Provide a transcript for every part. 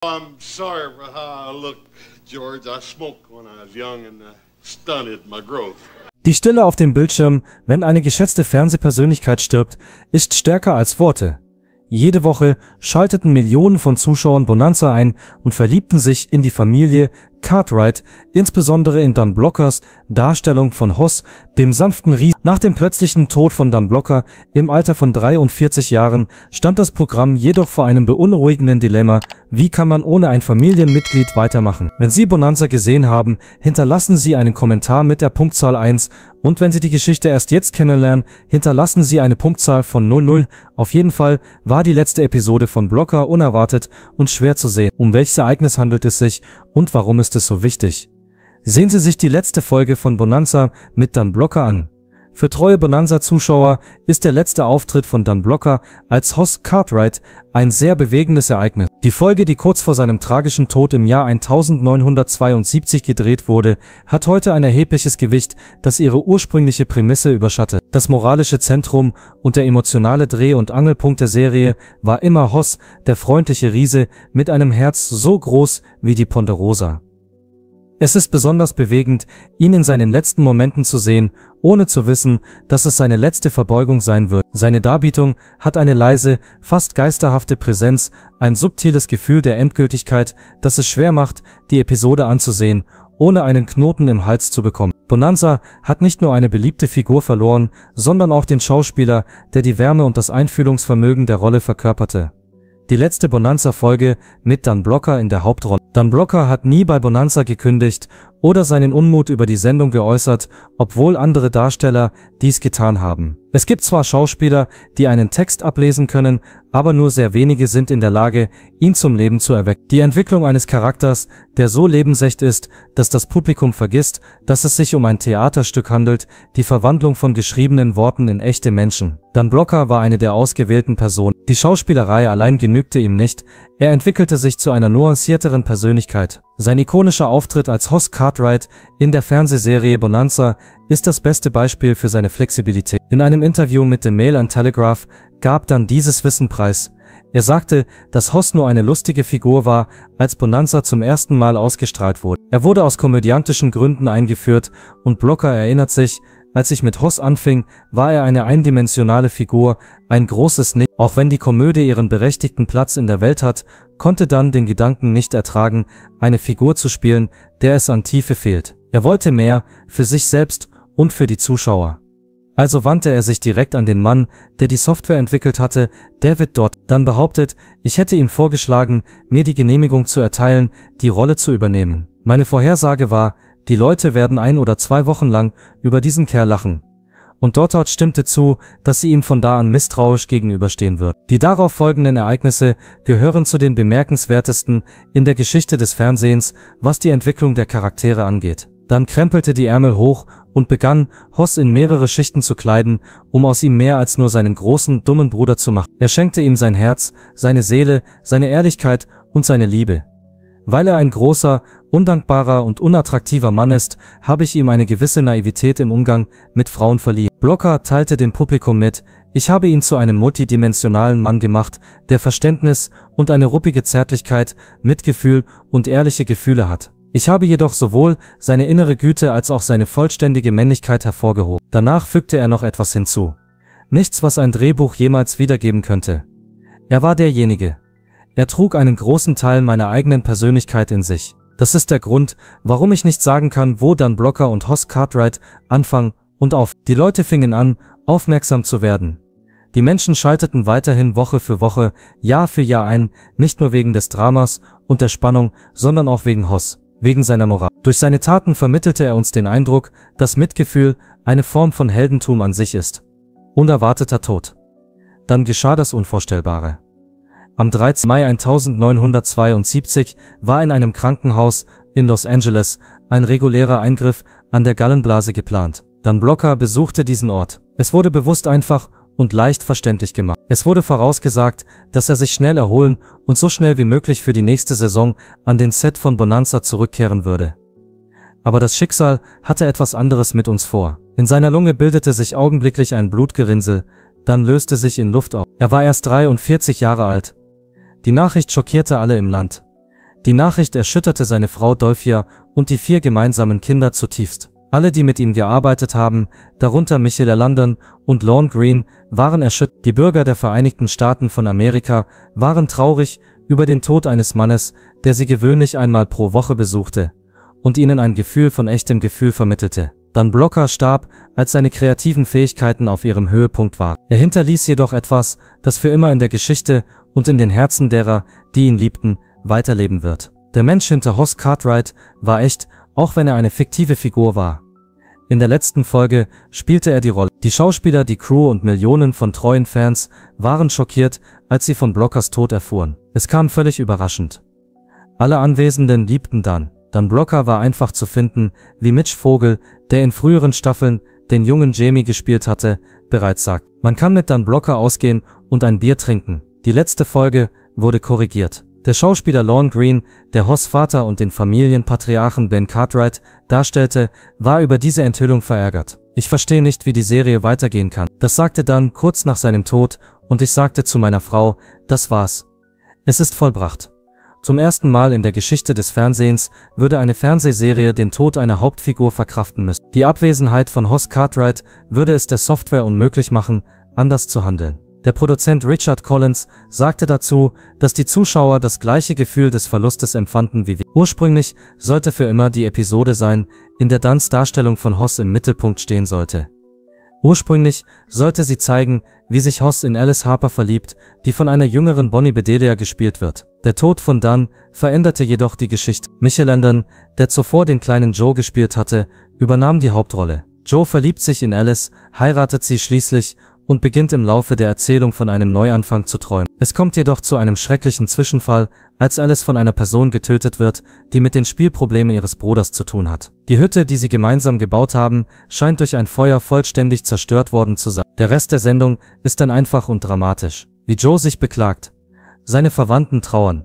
I'm sorry for how I look, George. I smoked when I was young and stunted my growth. Die Stille auf dem Bildschirm, wenn eine geschätzte Fernsehpersönlichkeit stirbt, ist stärker als Worte. Jede Woche schalteten Millionen von Zuschauern Bonanza ein und verliebten sich in die Familie Cartwright, insbesondere in Dan Blockers Darstellung von Hoss, dem sanften Riesen. Nach dem plötzlichen Tod von Dan Blocker im Alter von 43 Jahren stand das Programm jedoch vor einem beunruhigenden Dilemma: Wie kann man ohne ein Familienmitglied weitermachen? Wenn Sie Bonanza gesehen haben, hinterlassen Sie einen Kommentar mit der Punktzahl 1 und wenn Sie die Geschichte erst jetzt kennenlernen, hinterlassen Sie eine Punktzahl von 00. Auf jeden Fall war die letzte Episode von Blocker unerwartet und schwer zu sehen. Um welches Ereignis handelt es sich und warum ist es so wichtig? Sehen Sie sich die letzte Folge von Bonanza mit Dan Blocker an. Für treue Bonanza-Zuschauer ist der letzte Auftritt von Dan Blocker als Hoss Cartwright ein sehr bewegendes Ereignis. Die Folge, die kurz vor seinem tragischen Tod im Jahr 1972 gedreht wurde, hat heute ein erhebliches Gewicht, das ihre ursprüngliche Prämisse überschattet. Das moralische Zentrum und der emotionale Dreh- und Angelpunkt der Serie war immer Hoss, der freundliche Riese mit einem Herz so groß wie die Ponderosa. Es ist besonders bewegend, ihn in seinen letzten Momenten zu sehen, ohne zu wissen, dass es seine letzte Verbeugung sein wird. Seine Darbietung hat eine leise, fast geisterhafte Präsenz, ein subtiles Gefühl der Endgültigkeit, das es schwer macht, die Episode anzusehen, ohne einen Knoten im Hals zu bekommen. Bonanza hat nicht nur eine beliebte Figur verloren, sondern auch den Schauspieler, der die Wärme und das Einfühlungsvermögen der Rolle verkörperte. Die letzte Bonanza-Folge mit Dan Blocker in der Hauptrolle. Dan Blocker hat nie bei Bonanza gekündigt oder seinen Unmut über die Sendung geäußert, obwohl andere Darsteller dies getan haben. Es gibt zwar Schauspieler, die einen Text ablesen können, aber nur sehr wenige sind in der Lage, ihn zum Leben zu erwecken. Die Entwicklung eines Charakters, der so lebensecht ist, dass das Publikum vergisst, dass es sich um ein Theaterstück handelt, die Verwandlung von geschriebenen Worten in echte Menschen. Dan Blocker war eine der ausgewählten Personen. Die Schauspielerei allein genügte ihm nicht, er entwickelte sich zu einer nuancierteren Persönlichkeit. Sein ikonischer Auftritt als Hoss Cartwright in der Fernsehserie Bonanza ist das beste Beispiel für seine Flexibilität. In einem Interview mit dem Mail and Telegraph gab Dan dieses Wissen preis. Er sagte, dass Hoss nur eine lustige Figur war, als Bonanza zum ersten Mal ausgestrahlt wurde. Er wurde aus komödiantischen Gründen eingeführt und Blocker erinnert sich, als ich mit Hoss anfing, war er eine eindimensionale Figur, ein großes Nichts. Auch wenn die Komödie ihren berechtigten Platz in der Welt hat, konnte Dan den Gedanken nicht ertragen, eine Figur zu spielen, der es an Tiefe fehlt. Er wollte mehr, für sich selbst und für die Zuschauer. Also wandte er sich direkt an den Mann, der die Software entwickelt hatte, David Dodd. Dan behauptet, ich hätte ihm vorgeschlagen, mir die Genehmigung zu erteilen, die Rolle zu übernehmen. Meine Vorhersage war, die Leute werden 1 oder 2 Wochen lang über diesen Kerl lachen. Und Dodd stimmte zu, dass sie ihm von da an misstrauisch gegenüberstehen wird. Die darauf folgenden Ereignisse gehören zu den bemerkenswertesten in der Geschichte des Fernsehens, was die Entwicklung der Charaktere angeht. Dan krempelte die Ärmel hoch und begann, Hoss in mehrere Schichten zu kleiden, um aus ihm mehr als nur seinen großen, dummen Bruder zu machen. Er schenkte ihm sein Herz, seine Seele, seine Ehrlichkeit und seine Liebe. Weil er ein großer, undankbarer und unattraktiver Mann ist, habe ich ihm eine gewisse Naivität im Umgang mit Frauen verliehen. Blocker teilte dem Publikum mit, ich habe ihn zu einem multidimensionalen Mann gemacht, der Verständnis und eine ruppige Zärtlichkeit, Mitgefühl und ehrliche Gefühle hat. Ich habe jedoch sowohl seine innere Güte als auch seine vollständige Männlichkeit hervorgehoben. Danach fügte er noch etwas hinzu. Nichts, was ein Drehbuch jemals wiedergeben könnte. Er war derjenige. Er trug einen großen Teil meiner eigenen Persönlichkeit in sich. Das ist der Grund, warum ich nicht sagen kann, wo Dan Blocker und Hoss Cartwright anfangen und auf. Die Leute fingen an, aufmerksam zu werden. Die Menschen schalteten weiterhin Woche für Woche, Jahr für Jahr ein, nicht nur wegen des Dramas und der Spannung, sondern auch wegen Hoss, wegen seiner Moral. Durch seine Taten vermittelte er uns den Eindruck, dass Mitgefühl eine Form von Heldentum an sich ist. Unerwarteter Tod. Dann geschah das Unvorstellbare. Am 13. Mai 1972 war in einem Krankenhaus in Los Angeles ein regulärer Eingriff an der Gallenblase geplant. Dan Blocker besuchte diesen Ort. Es wurde bewusst einfach und leicht verständlich gemacht. Es wurde vorausgesagt, dass er sich schnell erholen und so schnell wie möglich für die nächste Saison an den Set von Bonanza zurückkehren würde. Aber das Schicksal hatte etwas anderes mit uns vor. In seiner Lunge bildete sich augenblicklich ein Blutgerinnsel, dann löste sich in Luft auf. Er war erst 43 Jahre alt. Die Nachricht schockierte alle im Land. Die Nachricht erschütterte seine Frau Dolphia und die 4 gemeinsamen Kinder zutiefst. Alle, die mit ihm gearbeitet haben, darunter Michaela London und Lorne Greene, waren erschüttert. Die Bürger der Vereinigten Staaten von Amerika waren traurig über den Tod eines Mannes, der sie gewöhnlich einmal pro Woche besuchte und ihnen ein Gefühl von echtem Gefühl vermittelte. Dan Blocker starb, als seine kreativen Fähigkeiten auf ihrem Höhepunkt waren. Er hinterließ jedoch etwas, das für immer in der Geschichte und in den Herzen derer, die ihn liebten, weiterleben wird. Der Mensch hinter Hoss Cartwright war echt, auch wenn er eine fiktive Figur war. In der letzten Folge spielte er die Rolle. Die Schauspieler, die Crew und Millionen von treuen Fans waren schockiert, als sie von Blockers Tod erfuhren. Es kam völlig überraschend. Alle Anwesenden liebten Dan. Dan Blocker war einfach zu finden, wie Mitch Vogel, der in früheren Staffeln den jungen Jamie gespielt hatte, bereits sagt. Man kann mit Dan Blocker ausgehen und ein Bier trinken. Die letzte Folge wurde korrigiert. Der Schauspieler Lorne Greene, der Hoss Vater und den Familienpatriarchen Ben Cartwright darstellte, war über diese Enthüllung verärgert. Ich verstehe nicht, wie die Serie weitergehen kann. Das sagte Dan kurz nach seinem Tod und ich sagte zu meiner Frau, das war's. Es ist vollbracht. Zum ersten Mal in der Geschichte des Fernsehens würde eine Fernsehserie den Tod einer Hauptfigur verkraften müssen. Die Abwesenheit von Hoss Cartwright würde es der Software unmöglich machen, anders zu handeln. Der Produzent Richard Collins sagte dazu, dass die Zuschauer das gleiche Gefühl des Verlustes empfanden wie wir. Ursprünglich sollte für immer die Episode sein, in der Dans Darstellung von Hoss im Mittelpunkt stehen sollte. Ursprünglich sollte sie zeigen, wie sich Hoss in Alice Harper verliebt, die von einer jüngeren Bonnie Bedelia gespielt wird. Der Tod von Dan veränderte jedoch die Geschichte. Michael London, der zuvor den kleinen Joe gespielt hatte, übernahm die Hauptrolle. Joe verliebt sich in Alice, heiratet sie schließlich und beginnt im Laufe der Erzählung von einem Neuanfang zu träumen. Es kommt jedoch zu einem schrecklichen Zwischenfall, als Alice von einer Person getötet wird, die mit den Spielproblemen ihres Bruders zu tun hat. Die Hütte, die sie gemeinsam gebaut haben, scheint durch ein Feuer vollständig zerstört worden zu sein. Der Rest der Sendung ist dann einfach und dramatisch. Wie Joe sich beklagt. Seine Verwandten trauern.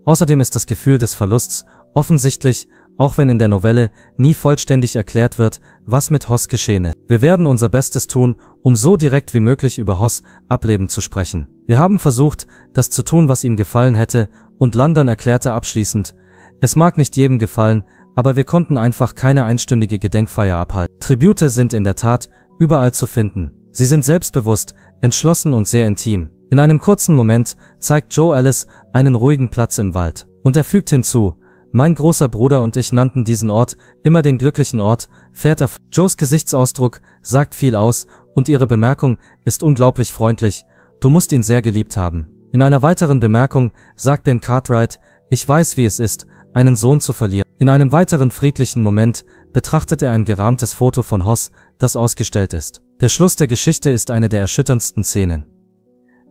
Außerdem ist das Gefühl des Verlusts offensichtlich, auch wenn in der Novelle nie vollständig erklärt wird, was mit Hoss geschehen ist. Wir werden unser Bestes tun, um so direkt wie möglich über Hoss Ableben zu sprechen. Wir haben versucht, das zu tun, was ihm gefallen hätte, und London erklärte abschließend, es mag nicht jedem gefallen, aber wir konnten einfach keine einstündige Gedenkfeier abhalten. Tribute sind in der Tat überall zu finden. Sie sind selbstbewusst, entschlossen und sehr intim. In einem kurzen Moment zeigt Joe Alice einen ruhigen Platz im Wald. Und er fügt hinzu, mein großer Bruder und ich nannten diesen Ort immer den glücklichen Ort, fährt er. Joes Gesichtsausdruck sagt viel aus und ihre Bemerkung ist unglaublich freundlich, du musst ihn sehr geliebt haben. In einer weiteren Bemerkung sagt Ben Cartwright, ich weiß, wie es ist, einen Sohn zu verlieren. In einem weiteren friedlichen Moment betrachtet er ein gerahmtes Foto von Hoss, das ausgestellt ist. Der Schluss der Geschichte ist eine der erschütterndsten Szenen.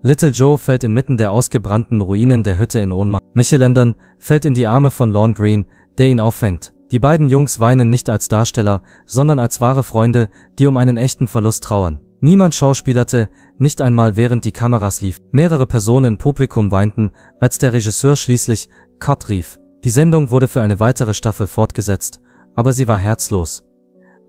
Little Joe fällt inmitten der ausgebrannten Ruinen der Hütte in Ohnmacht. Michael London fällt in die Arme von Lorne Greene, der ihn auffängt. Die beiden Jungs weinen nicht als Darsteller, sondern als wahre Freunde, die um einen echten Verlust trauern. Niemand schauspielerte, nicht einmal während die Kameras liefen. Mehrere Personen im Publikum weinten, als der Regisseur schließlich Cut rief. Die Sendung wurde für eine weitere Staffel fortgesetzt, aber sie war herzlos.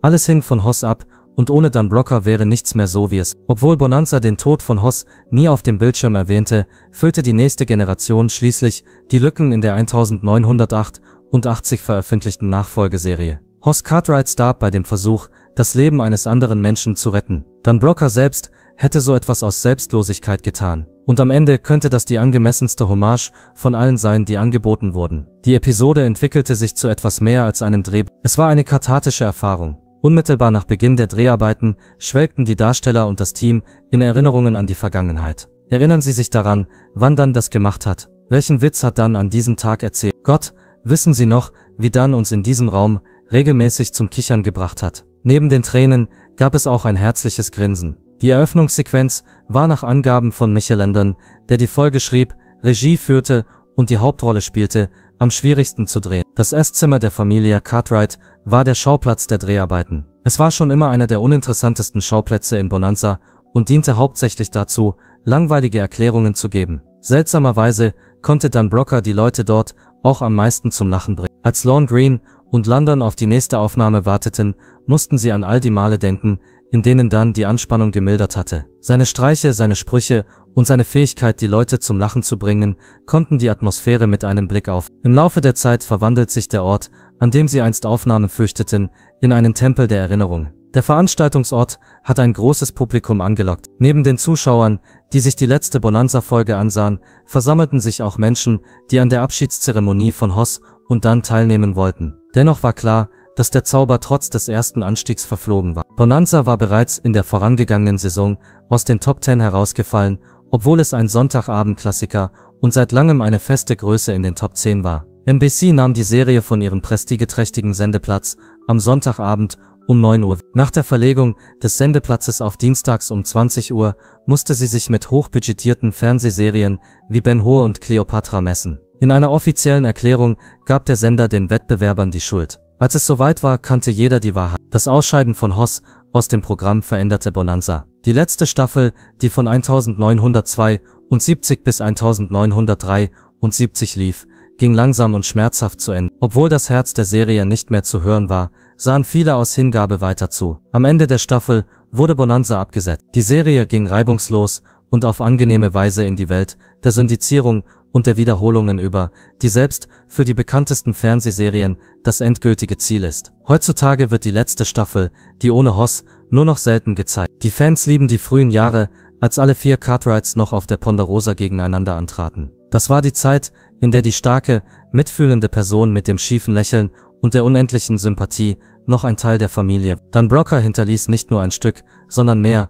Alles hing von Hoss ab, und ohne Dan Blocker wäre nichts mehr so wie es. Obwohl Bonanza den Tod von Hoss nie auf dem Bildschirm erwähnte, füllte die nächste Generation schließlich die Lücken in der 1988 veröffentlichten Nachfolgeserie. Hoss Cartwright starb bei dem Versuch, das Leben eines anderen Menschen zu retten. Dan Blocker selbst hätte so etwas aus Selbstlosigkeit getan. Und am Ende könnte das die angemessenste Hommage von allen sein, die angeboten wurden. Die Episode entwickelte sich zu etwas mehr als einem Drehbuch. Es war eine kathartische Erfahrung. Unmittelbar nach Beginn der Dreharbeiten schwelgten die Darsteller und das Team in Erinnerungen an die Vergangenheit. Erinnern Sie sich daran, wann Dan das gemacht hat? Welchen Witz hat Dan an diesem Tag erzählt? Gott, wissen Sie noch, wie Dan uns in diesem Raum regelmäßig zum Kichern gebracht hat? Neben den Tränen gab es auch ein herzliches Grinsen. Die Eröffnungssequenz war nach Angaben von Michael London, der die Folge schrieb, Regie führte und die Hauptrolle spielte, am schwierigsten zu drehen. Das Esszimmer der Familie Cartwright war der Schauplatz der Dreharbeiten. Es war schon immer einer der uninteressantesten Schauplätze in Bonanza und diente hauptsächlich dazu, langweilige Erklärungen zu geben. Seltsamerweise konnte Dan Blocker die Leute dort auch am meisten zum Lachen bringen. Als Lorne Greene und London auf die nächste Aufnahme warteten, mussten sie an all die Male denken, in denen Dan die Anspannung gemildert hatte. Seine Streiche, seine Sprüche und seine Fähigkeit, die Leute zum Lachen zu bringen, konnten die Atmosphäre mit einem Blick auf. Im Laufe der Zeit verwandelt sich der Ort, an dem sie einst Aufnahmen fürchteten, in einen Tempel der Erinnerung. Der Veranstaltungsort hat ein großes Publikum angelockt. Neben den Zuschauern, die sich die letzte Bonanza-Folge ansahen, versammelten sich auch Menschen, die an der Abschiedszeremonie von Hoss und Dan teilnehmen wollten. Dennoch war klar, dass der Zauber trotz des ersten Anstiegs verflogen war. Bonanza war bereits in der vorangegangenen Saison aus den Top 10 herausgefallen, obwohl es ein Sonntagabend-Klassiker und seit langem eine feste Größe in den Top 10 war. NBC nahm die Serie von ihrem prestigeträchtigen Sendeplatz am Sonntagabend um 9 Uhr. Nach der Verlegung des Sendeplatzes auf dienstags um 20 Uhr musste sie sich mit hochbudgetierten Fernsehserien wie Ben-Hur und Cleopatra messen. In einer offiziellen Erklärung gab der Sender den Wettbewerbern die Schuld. Als es soweit war, kannte jeder die Wahrheit. Das Ausscheiden von Hoss aus dem Programm veränderte Bonanza. Die letzte Staffel, die von 1972 bis 1973 lief, ging langsam und schmerzhaft zu Ende. Obwohl das Herz der Serie nicht mehr zu hören war, sahen viele aus Hingabe weiter zu. Am Ende der Staffel wurde Bonanza abgesetzt. Die Serie ging reibungslos und auf angenehme Weise in die Welt der Syndizierung und der Wiederholungen über, die selbst für die bekanntesten Fernsehserien das endgültige Ziel ist. Heutzutage wird die letzte Staffel, die ohne Hoss, nur noch selten gezeigt. Die Fans lieben die frühen Jahre, als alle 4 Cartwrights noch auf der Ponderosa gegeneinander antraten. Das war die Zeit, in der die starke, mitfühlende Person mit dem schiefen Lächeln und der unendlichen Sympathie noch ein Teil der Familie. Dan Brocker hinterließ nicht nur ein Stück, sondern mehr.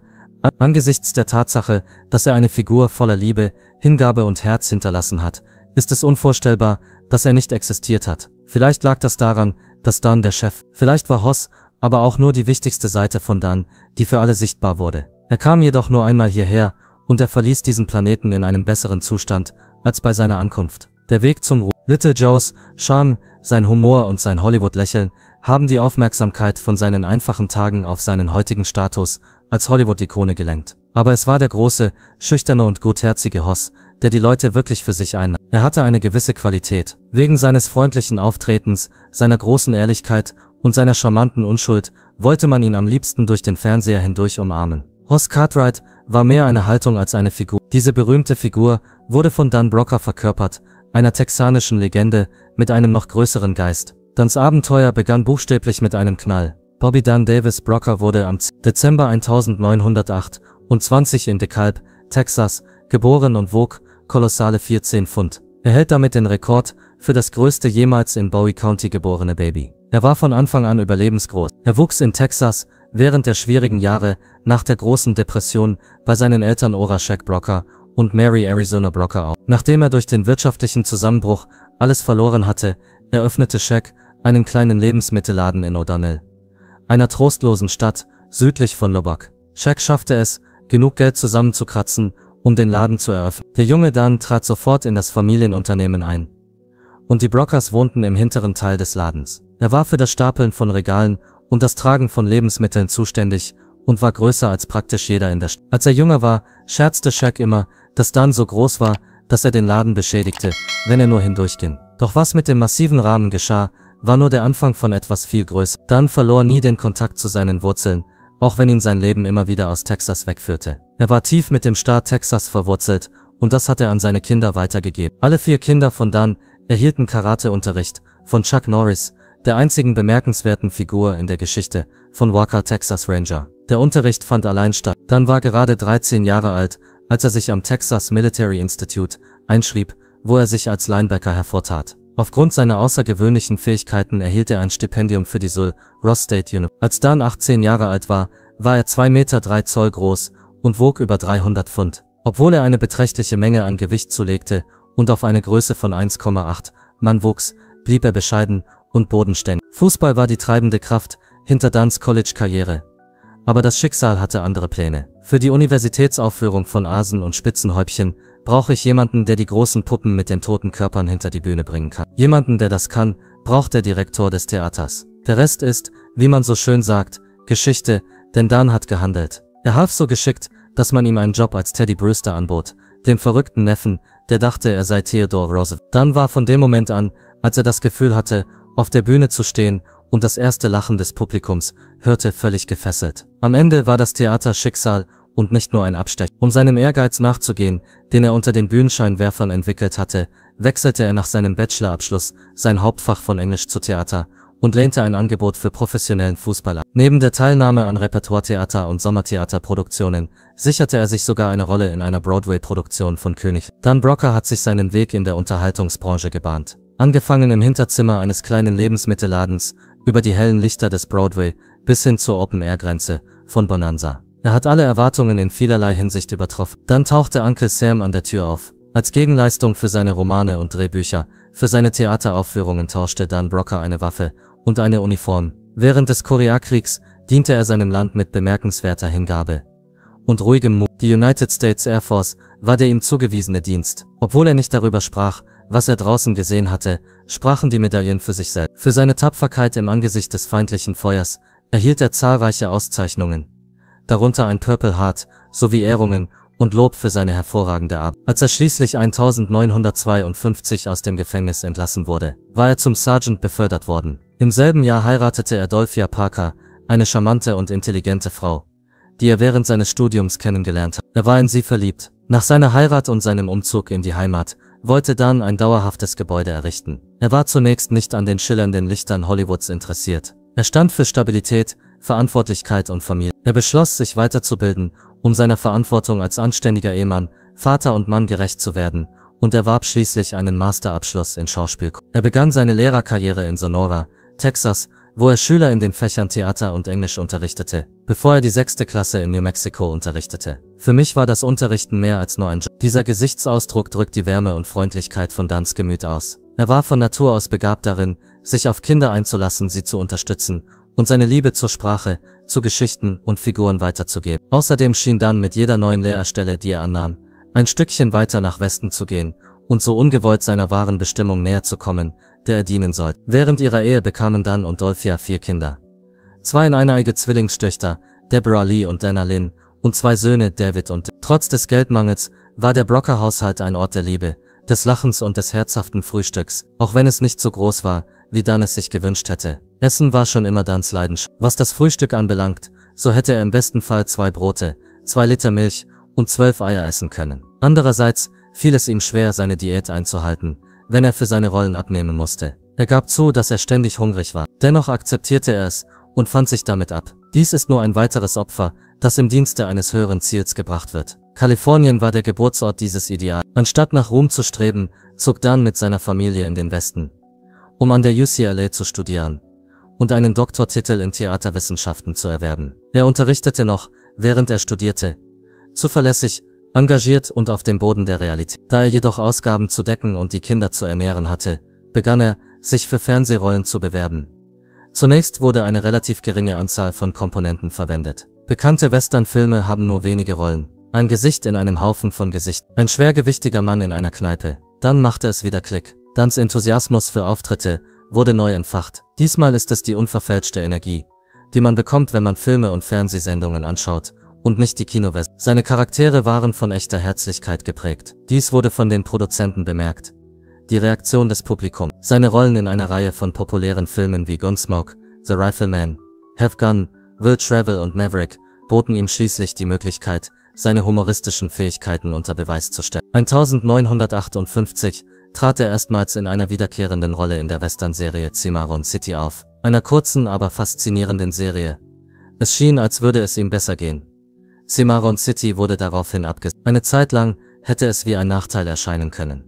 Angesichts der Tatsache, dass er eine Figur voller Liebe, Hingabe und Herz hinterlassen hat, ist es unvorstellbar, dass er nicht existiert hat. Vielleicht lag das daran, dass Dan der Chef, vielleicht war Hoss aber auch nur die wichtigste Seite von Dan, die für alle sichtbar wurde. Er kam jedoch nur einmal hierher und er verließ diesen Planeten in einem besseren Zustand als bei seiner Ankunft. Der Weg zum Ruhm. Little Joes Charme, sein Humor und sein Hollywood-Lächeln haben die Aufmerksamkeit von seinen einfachen Tagen auf seinen heutigen Status als Hollywood-Ikone gelenkt. Aber es war der große, schüchterne und gutherzige Hoss, der die Leute wirklich für sich einnahm. Er hatte eine gewisse Qualität. Wegen seines freundlichen Auftretens, seiner großen Ehrlichkeit und seiner charmanten Unschuld wollte man ihn am liebsten durch den Fernseher hindurch umarmen. Hoss Cartwright war mehr eine Haltung als eine Figur. Diese berühmte Figur wurde von Dan Brocker verkörpert, einer texanischen Legende mit einem noch größeren Geist. Dans Abenteuer begann buchstäblich mit einem Knall. Bobby Dan Davis Brocker wurde am Dezember 1928 in DeKalb, Texas, geboren und wog kolossale 14 Pfund. Er hält damit den Rekord für das größte jemals in Bowie County geborene Baby. Er war von Anfang an überlebensgroß. Er wuchs in Texas während der schwierigen Jahre nach der großen Depression bei seinen Eltern Ora Shaq Brocker und Mary Arizona Brocker auf. Nachdem er durch den wirtschaftlichen Zusammenbruch alles verloren hatte, eröffnete Shaq einen kleinen Lebensmittelladen in O'Donnell, einer trostlosen Stadt südlich von Lubbock. Shaq schaffte es, genug Geld zusammenzukratzen, um den Laden zu eröffnen. Der junge Dan trat sofort in das Familienunternehmen ein. Und die Brockers wohnten im hinteren Teil des Ladens. Er war für das Stapeln von Regalen und das Tragen von Lebensmitteln zuständig und war größer als praktisch jeder in der Stadt. Als er jünger war, scherzte Shaq immer, dass Dan so groß war, dass er den Laden beschädigte, wenn er nur hindurchging. Doch was mit dem massiven Rahmen geschah, war nur der Anfang von etwas viel größer. Dan verlor nie den Kontakt zu seinen Wurzeln, auch wenn ihn sein Leben immer wieder aus Texas wegführte. Er war tief mit dem Staat Texas verwurzelt und das hat er an seine Kinder weitergegeben. Alle 4 Kinder von Dan erhielten Karateunterricht von Chuck Norris, der einzigen bemerkenswerten Figur in der Geschichte von Walker Texas Ranger. Der Unterricht fand allein statt. Dan war gerade 13 Jahre alt, als er sich am Texas Military Institute einschrieb, wo er sich als Linebacker hervortat. Aufgrund seiner außergewöhnlichen Fähigkeiten erhielt er ein Stipendium für die Sul Ross State University. Als Dan 18 Jahre alt war er 2,3 Meter groß und wog über 300 Pfund. Obwohl er eine beträchtliche Menge an Gewicht zulegte und auf eine Größe von 1,8 Mann wuchs, blieb er bescheiden und bodenständig. Fußball war die treibende Kraft hinter Dans College-Karriere. Aber das Schicksal hatte andere Pläne. Für die Universitätsaufführung von Asen und Spitzenhäubchen brauche ich jemanden, der die großen Puppen mit den toten Körpern hinter die Bühne bringen kann. Jemanden, der das kann, braucht der Direktor des Theaters. Der Rest ist, wie man so schön sagt, Geschichte, denn Dan hat gehandelt. Er half so geschickt, dass man ihm einen Job als Teddy Brewster anbot, dem verrückten Neffen, der dachte, er sei Theodore Roosevelt. Dan war von dem Moment an, als er das Gefühl hatte, auf der Bühne zu stehen und das erste Lachen des Publikums hörte, völlig gefesselt. Am Ende war das Theater Schicksal und nicht nur ein Abstecher. Um seinem Ehrgeiz nachzugehen, den er unter den Bühnenscheinwerfern entwickelt hatte, wechselte er nach seinem Bachelorabschluss sein Hauptfach von Englisch zu Theater und lehnte ein Angebot für professionellen Fußball ab. Neben der Teilnahme an Repertoiretheater- und Sommertheaterproduktionen sicherte er sich sogar eine Rolle in einer Broadway-Produktion von König. Dan Brocker hat sich seinen Weg in der Unterhaltungsbranche gebahnt. Angefangen im Hinterzimmer eines kleinen Lebensmittelladens, über die hellen Lichter des Broadway, bis hin zur Open-Air-Grenze von Bonanza. Er hat alle Erwartungen in vielerlei Hinsicht übertroffen. Dann tauchte Uncle Sam an der Tür auf. Als Gegenleistung für seine Romane und Drehbücher, für seine Theateraufführungen tauschte Dan Brocker eine Waffe und eine Uniform. Während des Koreakriegs diente er seinem Land mit bemerkenswerter Hingabe und ruhigem Mut. Die United States Air Force war der ihm zugewiesene Dienst. Obwohl er nicht darüber sprach, was er draußen gesehen hatte, sprachen die Medaillen für sich selbst. Für seine Tapferkeit im Angesicht des feindlichen Feuers erhielt er zahlreiche Auszeichnungen, darunter ein Purple Heart, sowie Ehrungen und Lob für seine hervorragende Arbeit. Als er schließlich 1952 aus dem Gefängnis entlassen wurde, war er zum Sergeant befördert worden. Im selben Jahr heiratete er Dolphia Parker, eine charmante und intelligente Frau, die er während seines Studiums kennengelernt hat. Er war in sie verliebt. Nach seiner Heirat und seinem Umzug in die Heimat wollte Dan ein dauerhaftes Gebäude errichten. Er war zunächst nicht an den schillernden Lichtern Hollywoods interessiert. Er stand für Stabilität, Verantwortlichkeit und Familie. Er beschloss, sich weiterzubilden, um seiner Verantwortung als anständiger Ehemann, Vater und Mann gerecht zu werden, und erwarb schließlich einen Masterabschluss in Schauspiel. Er begann seine Lehrerkarriere in Sonora, Texas, wo er Schüler in den Fächern Theater und Englisch unterrichtete, bevor er die 6. Klasse in New Mexico unterrichtete. Für mich war das Unterrichten mehr als nur ein Job. Dieser Gesichtsausdruck drückt die Wärme und Freundlichkeit von Dans Gemüt aus. Er war von Natur aus begabt darin, sich auf Kinder einzulassen, sie zu unterstützen und seine Liebe zur Sprache, zu Geschichten und Figuren weiterzugeben. Außerdem schien Dan mit jeder neuen Lehrerstelle, die er annahm, ein Stückchen weiter nach Westen zu gehen und so ungewollt seiner wahren Bestimmung näher zu kommen, der er dienen sollte. Während ihrer Ehe bekamen Dan und Dolphia 4 Kinder. 2 eineige Zwillingstöchter, Deborah Lee und Dana Lynn, und 2 Söhne, David und Trotz des Geldmangels war der Brocker-Haushalt ein Ort der Liebe, des Lachens und des herzhaften Frühstücks, auch wenn es nicht so groß war, wie Dan es sich gewünscht hätte. Essen war schon immer Dans Leidenschaft. Was das Frühstück anbelangt, so hätte er im besten Fall 2 Brote, 2 Liter Milch und 12 Eier essen können. Andererseits fiel es ihm schwer, seine Diät einzuhalten, wenn er für seine Rollen abnehmen musste. Er gab zu, dass er ständig hungrig war. Dennoch akzeptierte er es und fand sich damit ab. Dies ist nur ein weiteres Opfer, das im Dienste eines höheren Ziels gebracht wird. Kalifornien war der Geburtsort dieses Ideals. Anstatt nach Ruhm zu streben, zog Dan mit seiner Familie in den Westen, um an der UCLA zu studieren und einen Doktortitel in Theaterwissenschaften zu erwerben. Er unterrichtete noch, während er studierte, zuverlässig, engagiert und auf dem Boden der Realität. Da er jedoch Ausgaben zu decken und die Kinder zu ernähren hatte, begann er, sich für Fernsehrollen zu bewerben. Zunächst wurde eine relativ geringe Anzahl von Komponenten verwendet. Bekannte Westernfilme haben nur wenige Rollen. Ein Gesicht in einem Haufen von Gesichtern. Ein schwergewichtiger Mann in einer Kneipe. Dann machte es wieder Klick. Dans Enthusiasmus für Auftritte wurde neu entfacht. Diesmal ist es die unverfälschte Energie, die man bekommt, wenn man Filme und Fernsehsendungen anschaut, und nicht die Kinoversion. Seine Charaktere waren von echter Herzlichkeit geprägt. Dies wurde von den Produzenten bemerkt. Die Reaktion des Publikums. Seine Rollen in einer Reihe von populären Filmen wie Gunsmoke, The Rifleman, Have Gun, Will Travel und Maverick boten ihm schließlich die Möglichkeit, seine humoristischen Fähigkeiten unter Beweis zu stellen. 1958 trat er erstmals in einer wiederkehrenden Rolle in der Western-Serie Cimarron City auf, einer kurzen, aber faszinierenden Serie. Es schien, als würde es ihm besser gehen. Cimarron City wurde daraufhin abgesetzt. Eine Zeit lang hätte es wie ein Nachteil erscheinen können,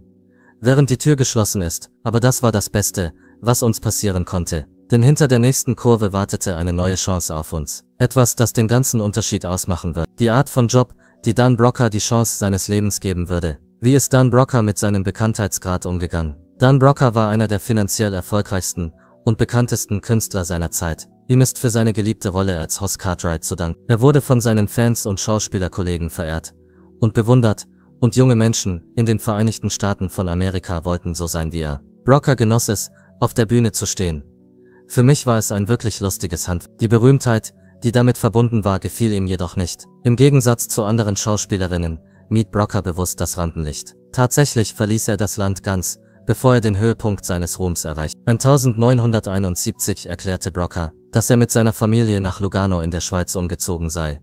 während die Tür geschlossen ist, aber das war das Beste, was uns passieren konnte. Denn hinter der nächsten Kurve wartete eine neue Chance auf uns. Etwas, das den ganzen Unterschied ausmachen wird. Die Art von Job, die Dan Brocker die Chance seines Lebens geben würde. Wie ist Dan Brocker mit seinem Bekanntheitsgrad umgegangen? Dan Brocker war einer der finanziell erfolgreichsten und bekanntesten Künstler seiner Zeit. Ihm ist für seine geliebte Rolle als Hoss Cartwright zu danken. Er wurde von seinen Fans und Schauspielerkollegen verehrt und bewundert, und junge Menschen in den Vereinigten Staaten von Amerika wollten so sein wie er. Brocker genoss es, auf der Bühne zu stehen. Für mich war es ein wirklich lustiges Handwerk. Die Berühmtheit, die damit verbunden war, gefiel ihm jedoch nicht. Im Gegensatz zu anderen Schauspielerinnen mied Brocker bewusst das Rampenlicht. Tatsächlich verließ er das Land ganz, bevor er den Höhepunkt seines Ruhms erreichte. 1971 erklärte Brocker, dass er mit seiner Familie nach Lugano in der Schweiz umgezogen sei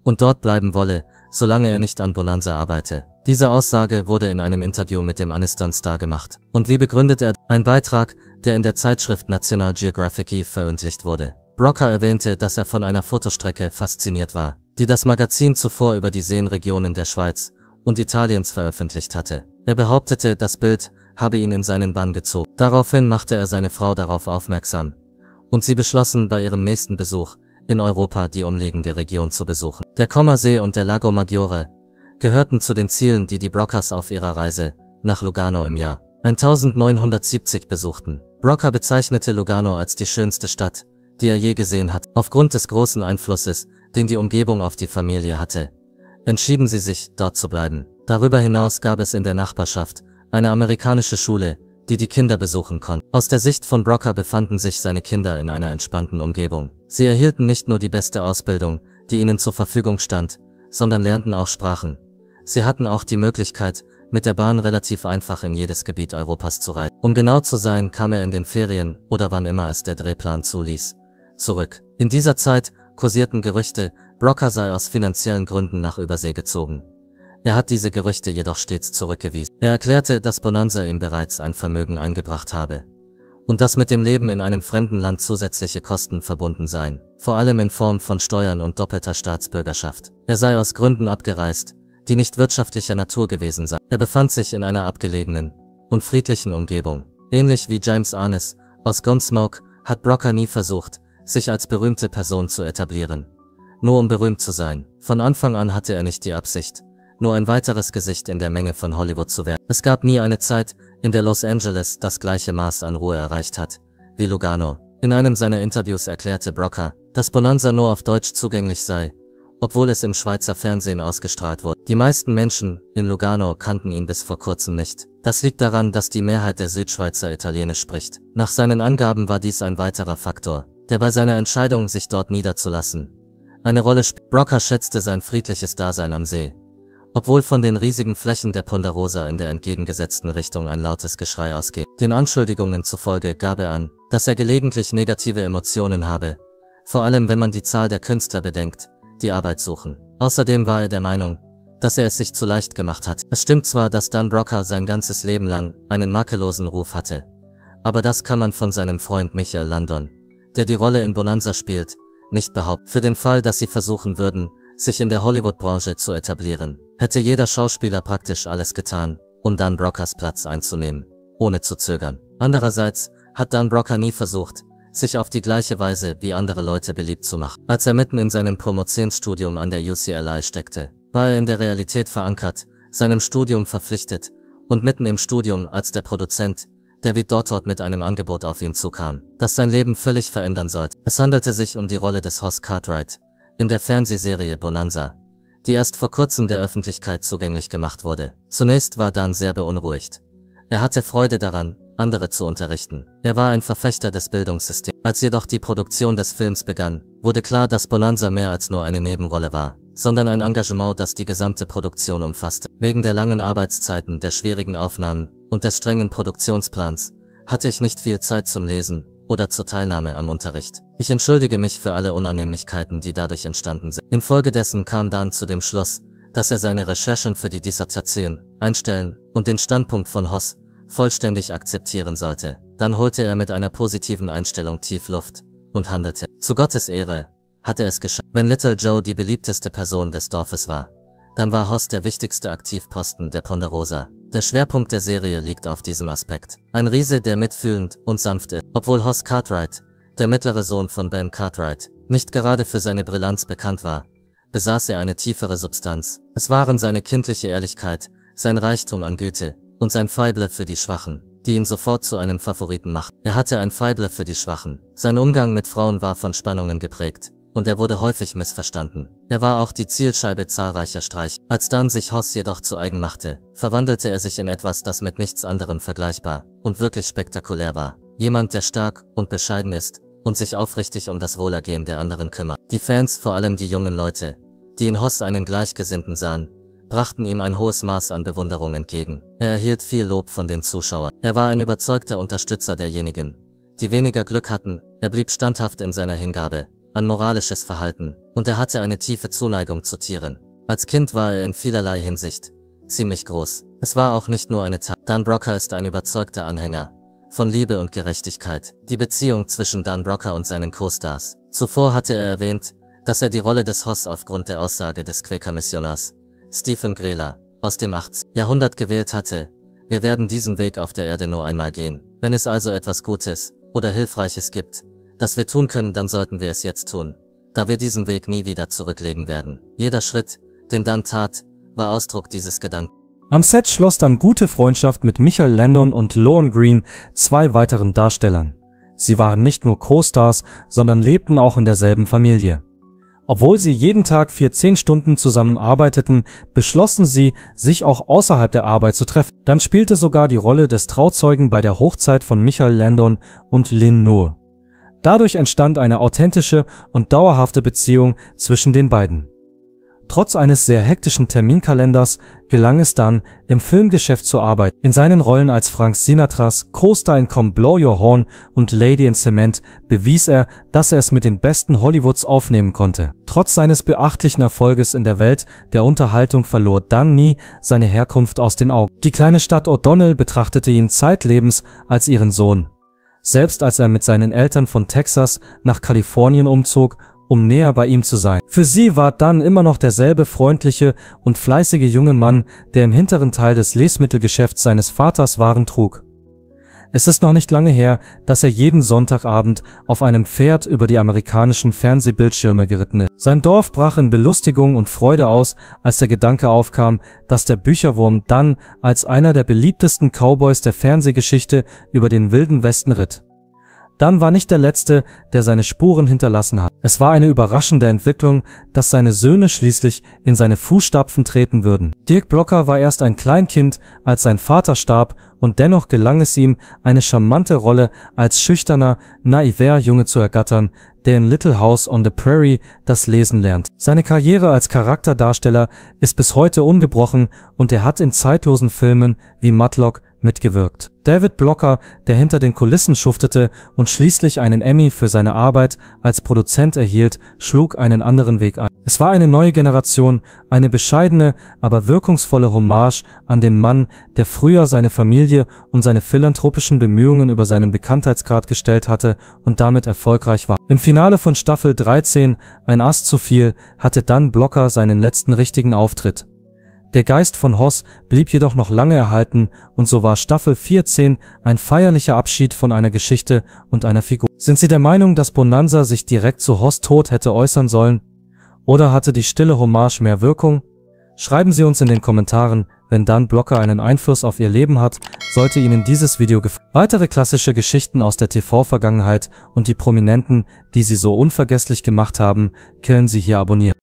und dort bleiben wolle, solange er nicht an Bonanza arbeite. Diese Aussage wurde in einem Interview mit dem Aniston-Star gemacht. Und wie begründet er? Ein Beitrag, der in der Zeitschrift National Geographic veröffentlicht wurde. Broca erwähnte, dass er von einer Fotostrecke fasziniert war, die das Magazin zuvor über die Seenregionen der Schweiz und Italiens veröffentlicht hatte. Er behauptete, das Bild habe ihn in seinen Bann gezogen. Daraufhin machte er seine Frau darauf aufmerksam und sie beschlossen, bei ihrem nächsten Besuch in Europa die umliegende Region zu besuchen. Der Comersee und der Lago Maggiore gehörten zu den Zielen, die die Broccas auf ihrer Reise nach Lugano im Jahr 1970 besuchten. Broca bezeichnete Lugano als die schönste Stadt, die er je gesehen hat. Aufgrund des großen Einflusses, den die Umgebung auf die Familie hatte, entschieden sie sich, dort zu bleiben. Darüber hinaus gab es in der Nachbarschaft eine amerikanische Schule, die die Kinder besuchen konnten. Aus der Sicht von Broca befanden sich seine Kinder in einer entspannten Umgebung. Sie erhielten nicht nur die beste Ausbildung, die ihnen zur Verfügung stand, sondern lernten auch Sprachen. Sie hatten auch die Möglichkeit, mit der Bahn relativ einfach in jedes Gebiet Europas zu reisen. Um genau zu sein, kam er in den Ferien oder wann immer es der Drehplan zuließ zurück. In dieser Zeit kursierten Gerüchte, Broca sei aus finanziellen Gründen nach Übersee gezogen. Er hat diese Gerüchte jedoch stets zurückgewiesen. Er erklärte, dass Bonanza ihm bereits ein Vermögen eingebracht habe und dass mit dem Leben in einem fremden Land zusätzliche Kosten verbunden seien, vor allem in Form von Steuern und doppelter Staatsbürgerschaft. Er sei aus Gründen abgereist, die nicht wirtschaftlicher Natur gewesen seien. Er befand sich in einer abgelegenen und friedlichen Umgebung. Ähnlich wie James Arness aus Gunsmoke hat Broca nie versucht, sich als berühmte Person zu etablieren, nur um berühmt zu sein. Von Anfang an hatte er nicht die Absicht, nur ein weiteres Gesicht in der Menge von Hollywood zu werden. Es gab nie eine Zeit, in der Los Angeles das gleiche Maß an Ruhe erreicht hat wie Lugano. In einem seiner Interviews erklärte Broca, dass Bonanza nur auf Deutsch zugänglich sei, obwohl es im Schweizer Fernsehen ausgestrahlt wurde. Die meisten Menschen in Lugano kannten ihn bis vor kurzem nicht. Das liegt daran, dass die Mehrheit der Südschweizer Italienisch spricht. Nach seinen Angaben war dies ein weiterer Faktor, der bei seiner Entscheidung, sich dort niederzulassen, eine Rolle spielt. Broca schätzte sein friedliches Dasein am See, obwohl von den riesigen Flächen der Ponderosa in der entgegengesetzten Richtung ein lautes Geschrei ausgeht. Den Anschuldigungen zufolge gab er an, dass er gelegentlich negative Emotionen habe, vor allem wenn man die Zahl der Künstler bedenkt, die Arbeit suchen. Außerdem war er der Meinung, dass er es sich zu leicht gemacht hat. Es stimmt zwar, dass Dan Broca sein ganzes Leben lang einen makellosen Ruf hatte, aber das kann man von seinem Freund Michael Landon, der die Rolle in Bonanza spielt, nicht behaupten. Für den Fall, dass sie versuchen würden, sich in der Hollywood-Branche zu etablieren, hätte jeder Schauspieler praktisch alles getan, um Dan Brocas Platz einzunehmen, ohne zu zögern. Andererseits hat Dan Broca nie versucht, sich auf die gleiche Weise wie andere Leute beliebt zu machen. Als er mitten in seinem Promotionsstudium an der UCLA steckte, war er in der Realität verankert, seinem Studium verpflichtet und mitten im Studium als der Produzent, David Dortort, mit einem Angebot auf ihn zukam, das sein Leben völlig verändern sollte. Es handelte sich um die Rolle des Hoss Cartwright in der Fernsehserie Bonanza, die erst vor kurzem der Öffentlichkeit zugänglich gemacht wurde. Zunächst war Dan sehr beunruhigt. Er hatte Freude daran, andere zu unterrichten. Er war ein Verfechter des Bildungssystems. Als jedoch die Produktion des Films begann, wurde klar, dass Bonanza mehr als nur eine Nebenrolle war, sondern ein Engagement, das die gesamte Produktion umfasste. Wegen der langen Arbeitszeiten, der schwierigen Aufnahmen und des strengen Produktionsplans hatte ich nicht viel Zeit zum Lesen oder zur Teilnahme am Unterricht. Ich entschuldige mich für alle Unannehmlichkeiten, die dadurch entstanden sind. Infolgedessen kam Dan zu dem Schluss, dass er seine Recherchen für die Dissertation einstellen und den Standpunkt von Hoss vollständig akzeptieren sollte. Dann holte er mit einer positiven Einstellung tief Luft und handelte. Zu Gottes Ehre hatte es geschafft. Wenn Little Joe die beliebteste Person des Dorfes war, dann war Hoss der wichtigste Aktivposten der Ponderosa. Der Schwerpunkt der Serie liegt auf diesem Aspekt. Ein Riese, der mitfühlend und sanft ist. Obwohl Hoss Cartwright, der mittlere Sohn von Ben Cartwright, nicht gerade für seine Brillanz bekannt war, besaß er eine tiefere Substanz. Es waren seine kindliche Ehrlichkeit, sein Reichtum an Güte und sein Faible für die Schwachen, die ihn sofort zu einem Favoriten machten. Er hatte ein Faible für die Schwachen. Sein Umgang mit Frauen war von Spannungen geprägt, und er wurde häufig missverstanden. Er war auch die Zielscheibe zahlreicher Streiche. Als Dan sich Hoss jedoch zu eigen machte, verwandelte er sich in etwas, das mit nichts anderem vergleichbar und wirklich spektakulär war. Jemand, der stark und bescheiden ist und sich aufrichtig um das Wohlergehen der anderen kümmert. Die Fans, vor allem die jungen Leute, die in Hoss einen Gleichgesinnten sahen, brachten ihm ein hohes Maß an Bewunderung entgegen. Er erhielt viel Lob von den Zuschauern. Er war ein überzeugter Unterstützer derjenigen, die weniger Glück hatten. Er blieb standhaft in seiner Hingabe an moralisches Verhalten, und er hatte eine tiefe Zuneigung zu Tieren. Als Kind war er in vielerlei Hinsicht ziemlich groß. Es war auch nicht nur eine Tat. Dan Brocker ist ein überzeugter Anhänger von Liebe und Gerechtigkeit. Die Beziehung zwischen Dan Brocker und seinen Co-Stars. Zuvor hatte er erwähnt, dass er die Rolle des Hoss aufgrund der Aussage des Quäker-Missionars Stephen Grela aus dem 18. Jahrhundert gewählt hatte. Wir werden diesen Weg auf der Erde nur einmal gehen. Wenn es also etwas Gutes oder Hilfreiches gibt, das wir tun können, dann sollten wir es jetzt tun, da wir diesen Weg nie wieder zurücklegen werden. Jeder Schritt, den Dan tat, war Ausdruck dieses Gedanken. Am Set schloss dann gute Freundschaft mit Michael Landon und Lorne Greene, 2 weiteren Darstellern. Sie waren nicht nur Co-Stars, sondern lebten auch in derselben Familie. Obwohl sie jeden Tag für 10 Stunden zusammen arbeiteten, beschlossen sie, sich auch außerhalb der Arbeit zu treffen. Dann spielte sogar die Rolle des Trauzeugen bei der Hochzeit von Michael Landon und Lynn Noor. Dadurch entstand eine authentische und dauerhafte Beziehung zwischen den beiden. Trotz eines sehr hektischen Terminkalenders gelang es dann, im Filmgeschäft zu arbeiten. In seinen Rollen als Frank Sinatras Co-Star in Come Blow Your Horn und Lady in Cement bewies er, dass er es mit den Besten Hollywoods aufnehmen konnte. Trotz seines beachtlichen Erfolges in der Welt der Unterhaltung verlor Dan nie seine Herkunft aus den Augen. Die kleine Stadt O'Donnell betrachtete ihn zeitlebens als ihren Sohn. Selbst als er mit seinen Eltern von Texas nach Kalifornien umzog, um näher bei ihm zu sein. Für sie war Dan immer noch derselbe freundliche und fleißige junge Mann, der im hinteren Teil des Lebensmittelgeschäfts seines Vaters Waren trug. Es ist noch nicht lange her, dass er jeden Sonntagabend auf einem Pferd über die amerikanischen Fernsehbildschirme geritten ist. Sein Dorf brach in Belustigung und Freude aus, als der Gedanke aufkam, dass der Bücherwurm Dan als einer der beliebtesten Cowboys der Fernsehgeschichte über den Wilden Westen ritt. Dan war nicht der Letzte, der seine Spuren hinterlassen hat. Es war eine überraschende Entwicklung, dass seine Söhne schließlich in seine Fußstapfen treten würden. Dirk Blocker war erst ein Kleinkind, als sein Vater starb, und dennoch gelang es ihm, eine charmante Rolle als schüchterner, naiver Junge zu ergattern, der in Little House on the Prairie das Lesen lernt. Seine Karriere als Charakterdarsteller ist bis heute ungebrochen und er hat in zeitlosen Filmen wie Matlock mitgewirkt. David Blocker, der hinter den Kulissen schuftete und schließlich einen Emmy für seine Arbeit als Produzent erhielt, schlug einen anderen Weg ein. Es war eine neue Generation, eine bescheidene, aber wirkungsvolle Hommage an den Mann, der früher seine Familie und seine philanthropischen Bemühungen über seinen Bekanntheitsgrad gestellt hatte und damit erfolgreich war. Im Finale von Staffel 13, Ein Ass zu viel, hatte Dan Blocker seinen letzten richtigen Auftritt. Der Geist von Hoss blieb jedoch noch lange erhalten und so war Staffel 14 ein feierlicher Abschied von einer Geschichte und einer Figur. Sind Sie der Meinung, dass Bonanza sich direkt zu Hoss' Tod hätte äußern sollen? Oder hatte die stille Hommage mehr Wirkung? Schreiben Sie uns in den Kommentaren, wenn Dan Blocker einen Einfluss auf Ihr Leben hat, sollte Ihnen dieses Video gefallen. Weitere klassische Geschichten aus der TV-Vergangenheit und die Prominenten, die sie so unvergesslich gemacht haben, können Sie hier abonnieren.